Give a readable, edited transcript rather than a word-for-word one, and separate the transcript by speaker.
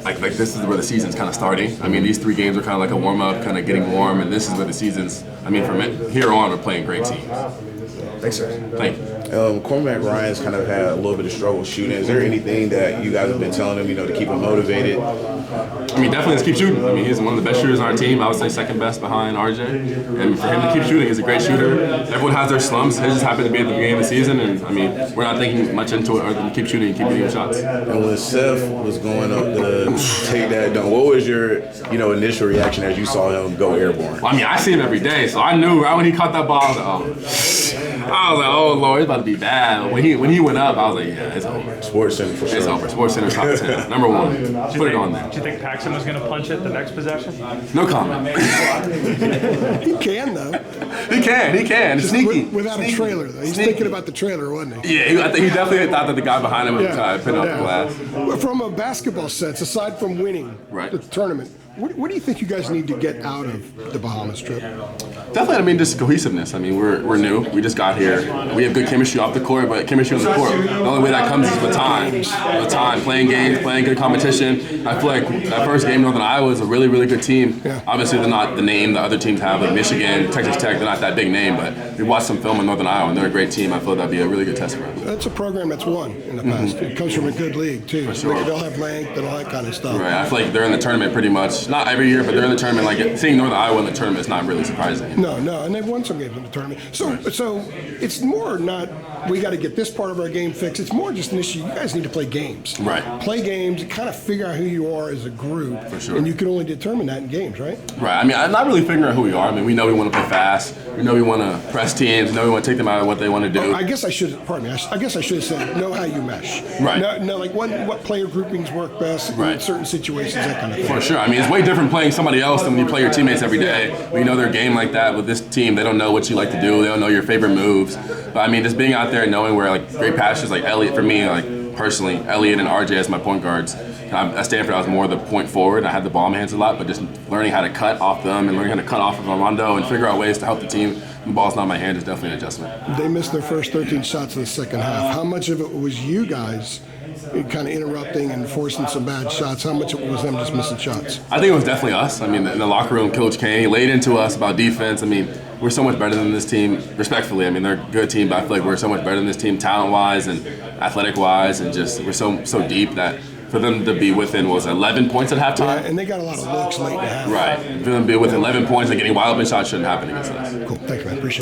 Speaker 1: like this is where the season's kind of starting. I mean, these 3 games are kind of like a warm-up, kind of getting warm, and this is where the season's, I mean, from here on, we're playing great teams.
Speaker 2: Thanks, sir.
Speaker 1: Thank you.
Speaker 2: Cormac Ryan's kind of had a little bit of struggle shooting. Is there anything that you guys have been telling him, to keep him motivated?
Speaker 1: I mean, definitely let's keep shooting. I mean, he's one of the best shooters on our team. I would say second best behind RJ. And for him to keep shooting, he's a great shooter. Everyone has their slumps. His just happened to be at the beginning of the season, and I mean, we're not thinking much into it other than keep shooting and keep getting shots.
Speaker 2: And when Seth was going up to take that dunk, what was your, initial reaction as you saw him go airborne?
Speaker 1: Well, I mean, I see him every day, so I knew right when he caught that ball, I was like, oh Lord, it's about to be bad. When he went up, I was like, yeah, it's over.
Speaker 2: Sports Center for sure.
Speaker 1: It's over. Sports Center top 10, number 1. Put it on there.
Speaker 3: Do you think Paxson was going to punch it the next possession?
Speaker 1: No comment.
Speaker 4: He can though.
Speaker 1: He can. It's sneaky.
Speaker 4: Without a trailer though. He's thinking about the trailer, wasn't he?
Speaker 1: Yeah, I think he definitely thought that the guy behind him was putting up the glass.
Speaker 4: Well, from a basketball sense, aside from winning the tournament, what do you think you guys need to get out of the Bahamas trip?
Speaker 1: Definitely, I mean, just cohesiveness. I mean, we're new. We just got here. We have good chemistry off the court, but chemistry on the court, the only way that comes is with time. With time, playing games, playing good competition. I feel like that first game, Northern Iowa, is a really, really good team.
Speaker 4: Yeah.
Speaker 1: Obviously, they're not the name that other teams have, like Michigan, Texas Tech. They're not that big name, but we watched some film in Northern Iowa, and they're a great team. I feel that'd be a really good test for us.
Speaker 4: That's a program that's won in the past. It comes from a good league, too.
Speaker 1: For sure.
Speaker 4: They'll have length and all that kind of stuff.
Speaker 1: Right. I feel like they're in the tournament pretty much. Not every year, but they're in the tournament. Like, seeing Northern Iowa in the tournament is not really surprising.
Speaker 4: No, and they've won some games in the tournament. So it's more not, we got to get this part of our game fixed. It's more just an issue. You guys need to play games.
Speaker 1: Right.
Speaker 4: Play games, kind of figure out who you are as a group.
Speaker 1: For sure.
Speaker 4: And you can only determine that in games, right?
Speaker 1: Right. I mean, I'm not really figuring out who we are. I mean, we know we want to play fast. We know we want to press teams. We know we want to take them out of what they want to do.
Speaker 4: I guess I should have said know how you mesh.
Speaker 1: Right.
Speaker 4: Know like what player groupings work best in certain situations, that kind of thing.
Speaker 1: For sure. I mean, it's way different playing somebody else than when you play your teammates every day. We know their game like that. With this team, they don't know what you like to do. They don't know your favorite moves. But I mean, just being out there and knowing where like great passes like Elliott, for me, like personally, Elliott and RJ as my point guards. At Stanford, I was more the point forward. I had the ball in my hands a lot, but just learning how to cut off them and learning how to cut off of Armando and figure out ways to help the team when the ball's not in my hand is definitely an adjustment.
Speaker 4: They missed their first 13 shots in the second half. How much of it was you guys kind of interrupting and forcing some bad shots? How much of it was them just missing shots?
Speaker 1: I think it was definitely us. I mean, in the locker room, Coach Kane, he laid into us about defense. I mean, we're so much better than this team, respectfully. I mean, they're a good team, but I feel like we're so much better than this team talent-wise and athletic-wise, and just we're so deep that for them to be within, 11 points at halftime?
Speaker 4: Yeah, and they got a lot of looks late in the half.
Speaker 1: Right. For them to be within 11 points and getting wild open shots shouldn't happen against us.
Speaker 4: Cool. Thanks, man. Appreciate it.